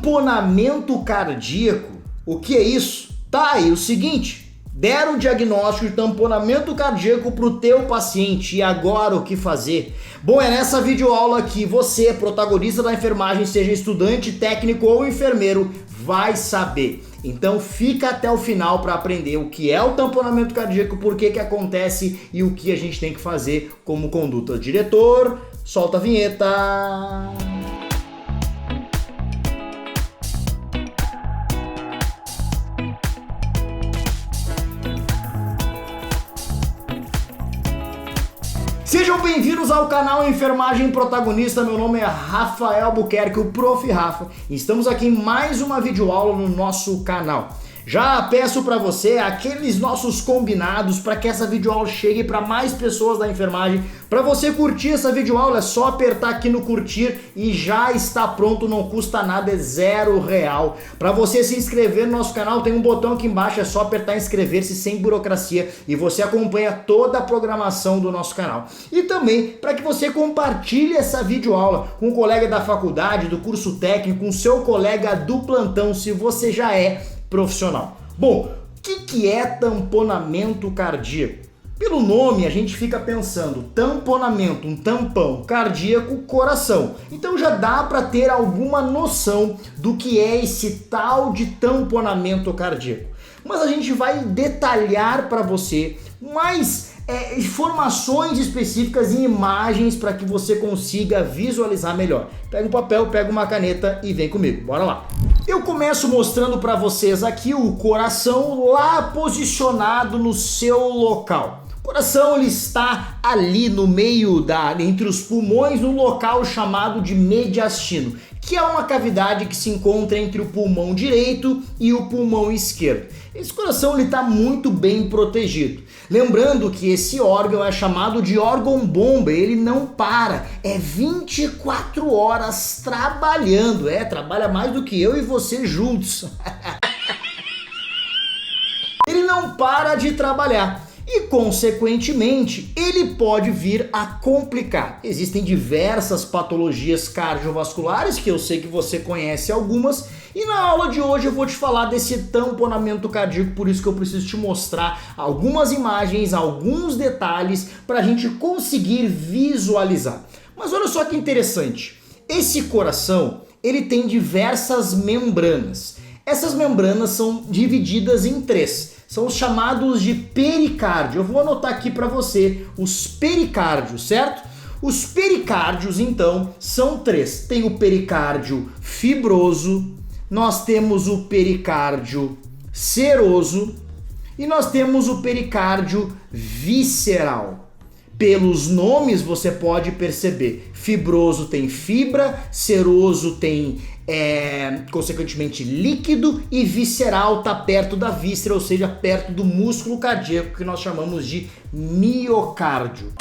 Tamponamento cardíaco? O que é isso? Tá aí o seguinte, deram o diagnóstico de tamponamento cardíaco para o teu paciente e agora o que fazer? Bom, é nessa videoaula que você, protagonista da enfermagem, seja estudante, técnico ou enfermeiro, vai saber. Então fica até o final para aprender o que é o tamponamento cardíaco, por que acontece e o que a gente tem que fazer como conduta. Diretor, solta a vinheta! Sejam bem-vindos ao canal Enfermagem Protagonista, meu nome é Rafael Albuquerque, o Prof. Rafa, e estamos aqui em mais uma videoaula no nosso canal. Já peço para você aqueles nossos combinados para que essa videoaula chegue para mais pessoas da enfermagem. Para você curtir essa videoaula é só apertar aqui no curtir e já está pronto, não custa nada, é R$0. Para você se inscrever no nosso canal tem um botão aqui embaixo, é só apertar inscrever-se sem burocracia e você acompanha toda a programação do nosso canal. E também para que você compartilhe essa videoaula com um colega da faculdade, do curso técnico, com seu colega do plantão, se você já é profissional. Bom, o que é tamponamento cardíaco? Pelo nome a gente fica pensando, tamponamento, um tampão, cardíaco, coração. Então já dá para ter alguma noção do que é esse tal de tamponamento cardíaco. Mas a gente vai detalhar para você mais informações específicas e imagens para que você consiga visualizar melhor. Pega um papel, pega uma caneta e vem comigo, bora lá. Eu começo mostrando para vocês aqui o coração lá posicionado no seu local. O coração ele está ali no meio entre os pulmões, no local chamado de mediastino, que é uma cavidade que se encontra entre o pulmão direito e o pulmão esquerdo. Esse coração está muito bem protegido. Lembrando que esse órgão é chamado de órgão-bomba, ele não para, é 24 horas trabalhando, trabalha mais do que eu e você juntos. Ele não para de trabalhar. E, consequentemente, ele pode vir a complicar. Existem diversas patologias cardiovasculares, que eu sei que você conhece algumas, e na aula de hoje eu vou te falar desse tamponamento cardíaco, por isso que eu preciso te mostrar algumas imagens, alguns detalhes, para a gente conseguir visualizar. Mas olha só que interessante, esse coração, ele tem diversas membranas. Essas membranas são divididas em três. São os chamados de pericárdio. Eu vou anotar aqui para você os pericárdios, certo? Os pericárdios, então, são três. Tem o pericárdio fibroso, nós temos o pericárdio seroso e nós temos o pericárdio visceral. Pelos nomes você pode perceber, fibroso tem fibra, seroso tem consequentemente líquido e visceral está perto da víscera, ou seja, perto do músculo cardíaco que nós chamamos de miocárdio.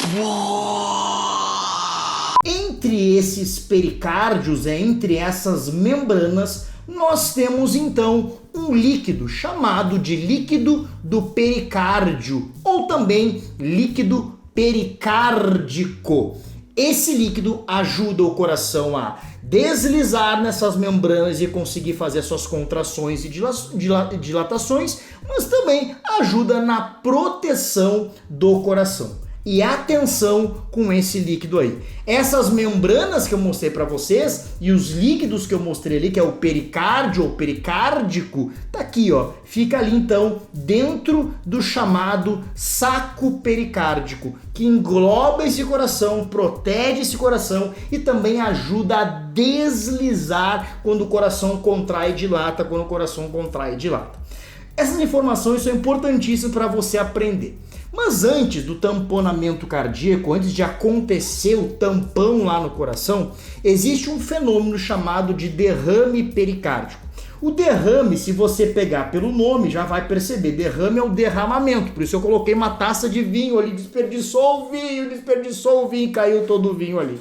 Entre esses pericárdios, entre essas membranas, nós temos então um líquido chamado de líquido do pericárdio ou também líquido pericárdico. Esse líquido ajuda o coração a deslizar nessas membranas e conseguir fazer suas contrações e dilatações, mas também ajuda na proteção do coração. E atenção com esse líquido aí. Essas membranas que eu mostrei para vocês e os líquidos que eu mostrei ali, que é o pericárdio ou pericárdico, tá aqui, ó. Fica ali então dentro do chamado saco pericárdico, que engloba esse coração, protege esse coração e também ajuda a deslizar quando o coração contrai e dilata, quando o coração contrai e dilata. Essas informações são importantíssimas para você aprender. Mas antes do tamponamento cardíaco, antes de acontecer o tampão lá no coração, existe um fenômeno chamado de derrame pericárdico. O derrame, se você pegar pelo nome, já vai perceber, derrame é o derramamento, por isso eu coloquei uma taça de vinho ali, desperdiçou o vinho, caiu todo o vinho ali.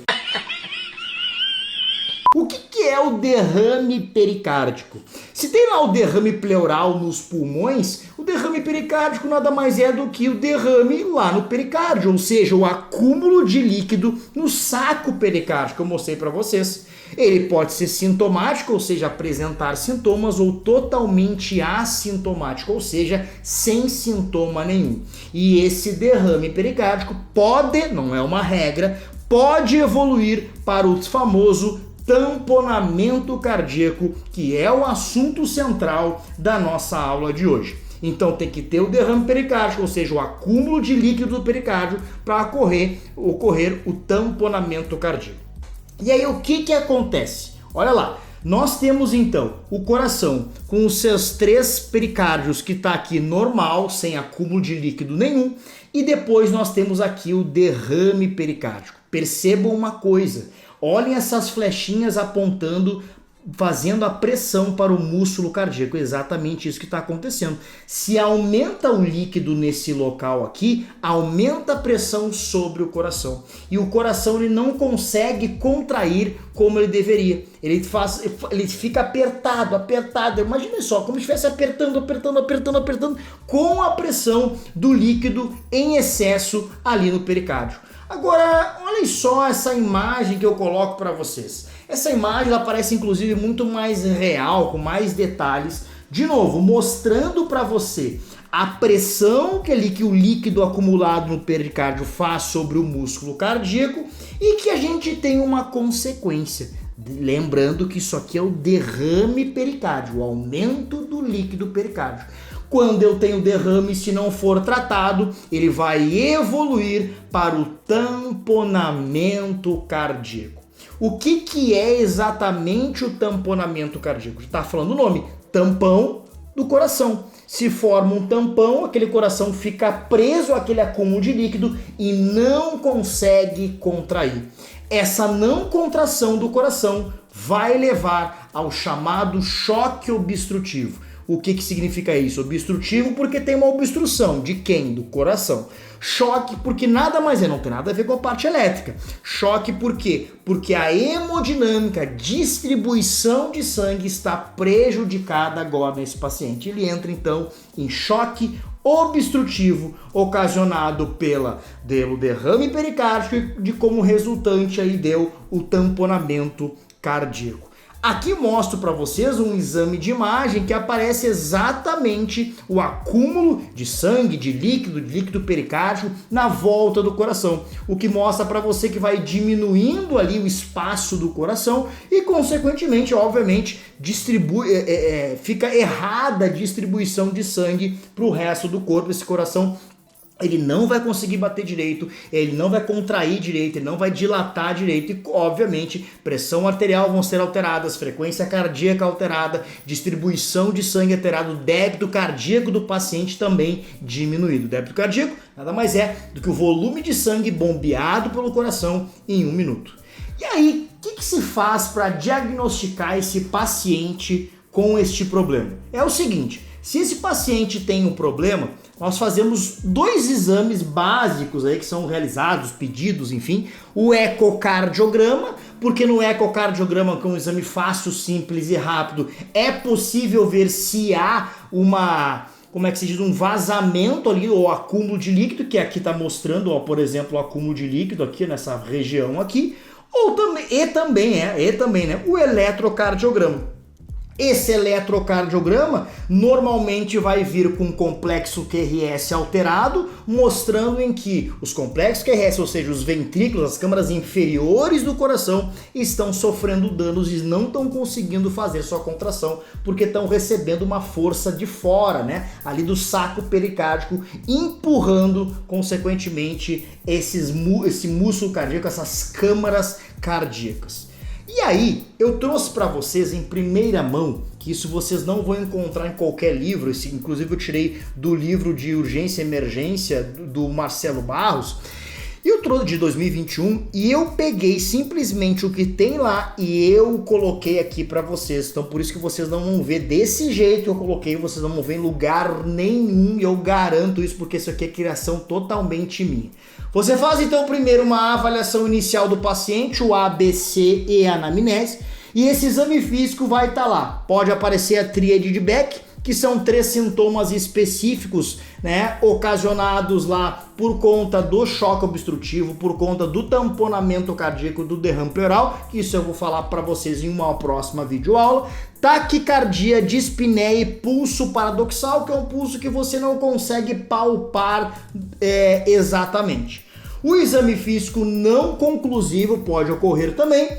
O que é o derrame pericárdico? Se tem lá o derrame pleural nos pulmões, o derrame pericárdico nada mais é do que o derrame lá no pericárdio, ou seja, o acúmulo de líquido no saco pericárdico que eu mostrei para vocês. Ele pode ser sintomático, ou seja, apresentar sintomas, ou totalmente assintomático, ou seja, sem sintoma nenhum. E esse derrame pericárdico pode, não é uma regra, pode evoluir para o famoso tamponamento cardíaco, que é o assunto central da nossa aula de hoje. Então tem que ter o derrame pericárdico, ou seja, o acúmulo de líquido do pericárdio para ocorrer o tamponamento cardíaco. E aí o que acontece? Olha lá, nós temos então o coração com os seus 3 pericárdios que está aqui normal, sem acúmulo de líquido nenhum, e depois nós temos aqui o derrame pericárdico. Percebam uma coisa, olhem essas flechinhas apontando, fazendo a pressão para o músculo cardíaco, exatamente isso que está acontecendo. Se aumenta o líquido nesse local aqui, aumenta a pressão sobre o coração. E o coração ele não consegue contrair como ele deveria. Ele fica apertado. Imagina só, como se estivesse apertando, com a pressão do líquido em excesso ali no pericárdio. Agora, olhem só essa imagem que eu coloco para vocês. Essa imagem ela parece inclusive muito mais real, com mais detalhes. De novo, mostrando para você a pressão que o líquido acumulado no pericárdio faz sobre o músculo cardíaco e que a gente tem uma consequência. Lembrando que isso aqui é o derrame pericárdio, o aumento do líquido pericárdio. Quando eu tenho derrame, se não for tratado, ele vai evoluir para o tamponamento cardíaco. O que é exatamente o tamponamento cardíaco? Está falando o nome, tampão do coração. Se forma um tampão, aquele coração fica preso àquele acúmulo de líquido e não consegue contrair. Essa não contração do coração vai levar ao chamado choque obstrutivo. O que significa isso? Obstrutivo porque tem uma obstrução. De quem? Do coração. Choque porque nada mais não tem nada a ver com a parte elétrica. Choque por quê? Porque a hemodinâmica, a distribuição de sangue está prejudicada agora nesse paciente. Ele entra então em choque obstrutivo ocasionado pelo derrame pericárdico e como resultante aí deu o tamponamento cardíaco. Aqui mostro para vocês um exame de imagem que aparece exatamente o acúmulo de sangue, de líquido pericárdico na volta do coração, o que mostra para você que vai diminuindo ali o espaço do coração e consequentemente, obviamente, fica errada a distribuição de sangue para o resto do corpo. Esse coração ele não vai conseguir bater direito, ele não vai contrair direito, ele não vai dilatar direito e, obviamente, pressão arterial vão ser alteradas, frequência cardíaca alterada, distribuição de sangue alterada, o débito cardíaco do paciente também diminuído. O débito cardíaco nada mais é do que o volume de sangue bombeado pelo coração em 1 minuto. E aí, o que se faz para diagnosticar esse paciente com este problema? É o seguinte, se esse paciente tem um problema, nós fazemos 2 exames básicos aí que são realizados, pedidos, enfim. O ecocardiograma, porque no ecocardiograma, que é um exame fácil, simples e rápido, é possível ver se há um vazamento ali, ou acúmulo de líquido, que aqui está mostrando, por exemplo, o acúmulo de líquido aqui nessa região aqui, e também, o eletrocardiograma. Esse eletrocardiograma normalmente vai vir com complexo QRS alterado, mostrando em que os complexos QRS, ou seja, os ventrículos, as câmaras inferiores do coração, estão sofrendo danos e não estão conseguindo fazer sua contração, porque estão recebendo uma força de fora, ali do saco pericárdico, empurrando, consequentemente, esse músculo cardíaco, essas câmaras cardíacas. E aí, eu trouxe para vocês em primeira mão, que isso vocês não vão encontrar em qualquer livro, inclusive eu tirei do livro de Urgência e Emergência do Marcelo Barros, e eu trouxe de 2021 e eu peguei simplesmente o que tem lá e eu coloquei aqui para vocês. Então por isso que vocês não vão ver desse jeito que eu coloquei, vocês não vão ver em lugar nenhum, e eu garanto isso porque isso aqui é criação totalmente minha. Você faz então primeiro uma avaliação inicial do paciente, o ABC e a anamnese, e esse exame físico vai estar lá. Pode aparecer a tríade de Beck, que são 3 sintomas específicos, né, ocasionados lá por conta do choque obstrutivo, por conta do tamponamento cardíaco, do derrame pleural, que isso eu vou falar para vocês em uma próxima videoaula. Taquicardia, dispneia e pulso paradoxal, que é um pulso que você não consegue palpar exatamente. O exame físico não conclusivo pode ocorrer também,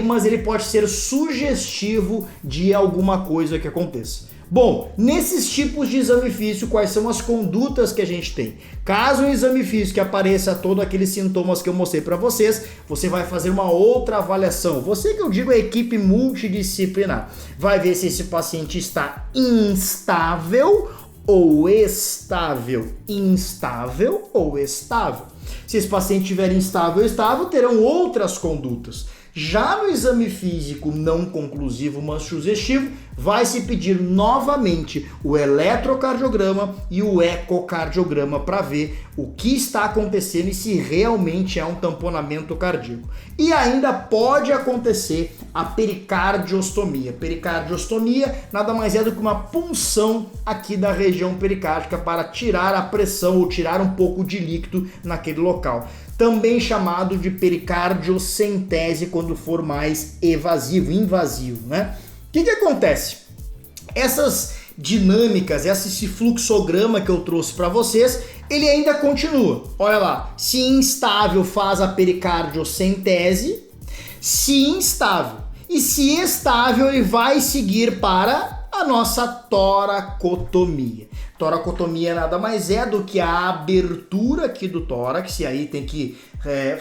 mas ele pode ser sugestivo de alguma coisa que aconteça. Bom, nesses tipos de exame físico, quais são as condutas que a gente tem? Caso o exame físico apareça todos aqueles sintomas que eu mostrei para vocês, você vai fazer uma outra avaliação. Você que eu digo é a equipe multidisciplinar. Vai ver se esse paciente está instável ou estável. Instável ou estável. Se esse paciente estiver instável ou estável, terão outras condutas. Já no exame físico não conclusivo, mas sugestivo, vai se pedir novamente o eletrocardiograma e o ecocardiograma para ver o que está acontecendo e se realmente é um tamponamento cardíaco. E ainda pode acontecer a pericardiostomia. Pericardiostomia nada mais é do que uma punção aqui da região pericárdica para tirar a pressão ou tirar um pouco de líquido naquele local. Também chamado de pericardiocentese quando for mais invasivo, né? O que acontece? Essas dinâmicas, esse fluxograma que eu trouxe para vocês, ele ainda continua. Olha lá, se instável faz a pericardiocentese, se instável. E se estável, ele vai seguir para a nossa toracotomia. Toracotomia nada mais é do que a abertura aqui do tórax, e aí tem que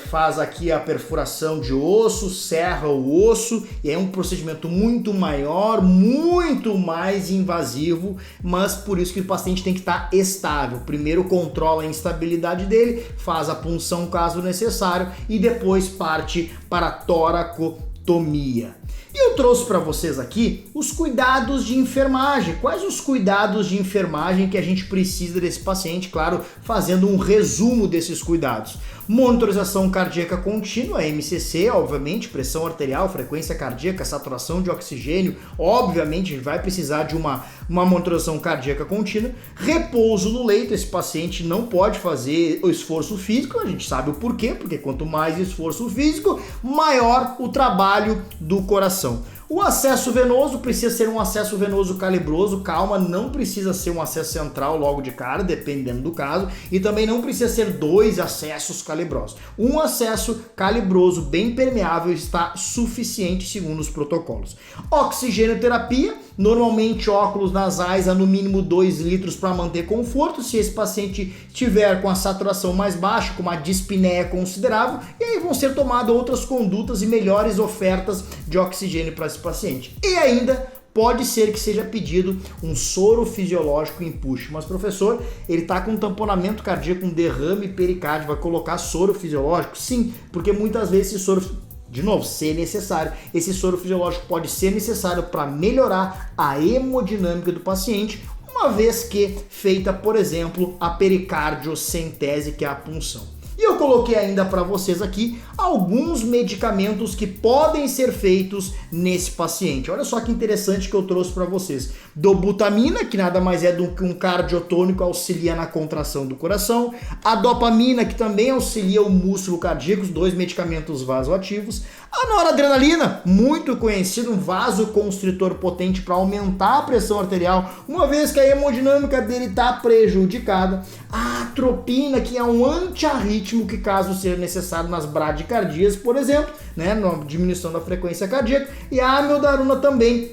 faz aqui a perfuração de osso, serra o osso, e é um procedimento muito maior, muito mais invasivo, mas por isso que o paciente tem que estar estável. Primeiro controla a instabilidade dele, faz a punção caso necessário e depois parte para a toracotomia. E eu trouxe para vocês aqui os cuidados de enfermagem. Quais os cuidados de enfermagem que a gente precisa desse paciente? Claro, fazendo um resumo desses cuidados. Monitorização cardíaca contínua, MCC, obviamente, pressão arterial, frequência cardíaca, saturação de oxigênio, obviamente a gente vai precisar de uma monitorização cardíaca contínua. Repouso no leito, esse paciente não pode fazer o esforço físico, a gente sabe o porquê, porque quanto mais esforço físico, maior o trabalho do coração. O acesso venoso precisa ser um acesso venoso calibroso, calma, não precisa ser um acesso central logo de cara, dependendo do caso, e também não precisa ser 2 acessos calibrosos. Um acesso calibroso bem permeável está suficiente segundo os protocolos. Oxigênio terapia, normalmente óculos nasais a no mínimo 2 litros para manter conforto, se esse paciente tiver com a saturação mais baixa, com uma dispneia considerável, e aí vão ser tomadas outras condutas e melhores ofertas de oxigênio para esse paciente. E ainda pode ser que seja pedido um soro fisiológico em push. Mas professor, ele está com um tamponamento cardíaco, um derrame pericárdio, vai colocar soro fisiológico? Sim, porque muitas vezes esse soro, de novo, se necessário, esse soro fisiológico pode ser necessário para melhorar a hemodinâmica do paciente, uma vez que feita, por exemplo, a pericardiocentese, que é a punção. E eu coloquei ainda para vocês aqui alguns medicamentos que podem ser feitos nesse paciente. Olha só que interessante que eu trouxe para vocês. Dobutamina, que nada mais é do que um cardiotônico, auxilia na contração do coração. A dopamina, que também auxilia o músculo cardíaco, os 2 medicamentos vasoativos. A noradrenalina, muito conhecido, um vasoconstritor potente para aumentar a pressão arterial, uma vez que a hemodinâmica dele está prejudicada. A atropina, que é um antiarrítmico, que caso seja necessário nas bradicardias, por exemplo, né, na diminuição da frequência cardíaca. E a amiodarona também,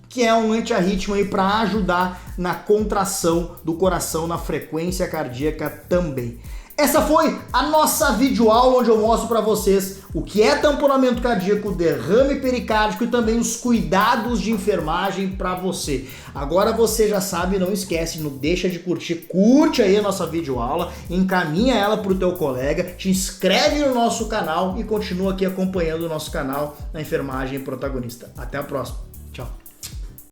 que é um antiarrítmico para ajudar na contração do coração, na frequência cardíaca também. Essa foi a nossa videoaula onde eu mostro para vocês o que é tamponamento cardíaco, derrame pericárdico e também os cuidados de enfermagem para você. Agora você já sabe, não esquece, não deixa de curte aí a nossa videoaula, encaminha ela para o teu colega, te inscreve no nosso canal e continua aqui acompanhando o nosso canal na Enfermagem Protagonista. Até a próxima. Tchau.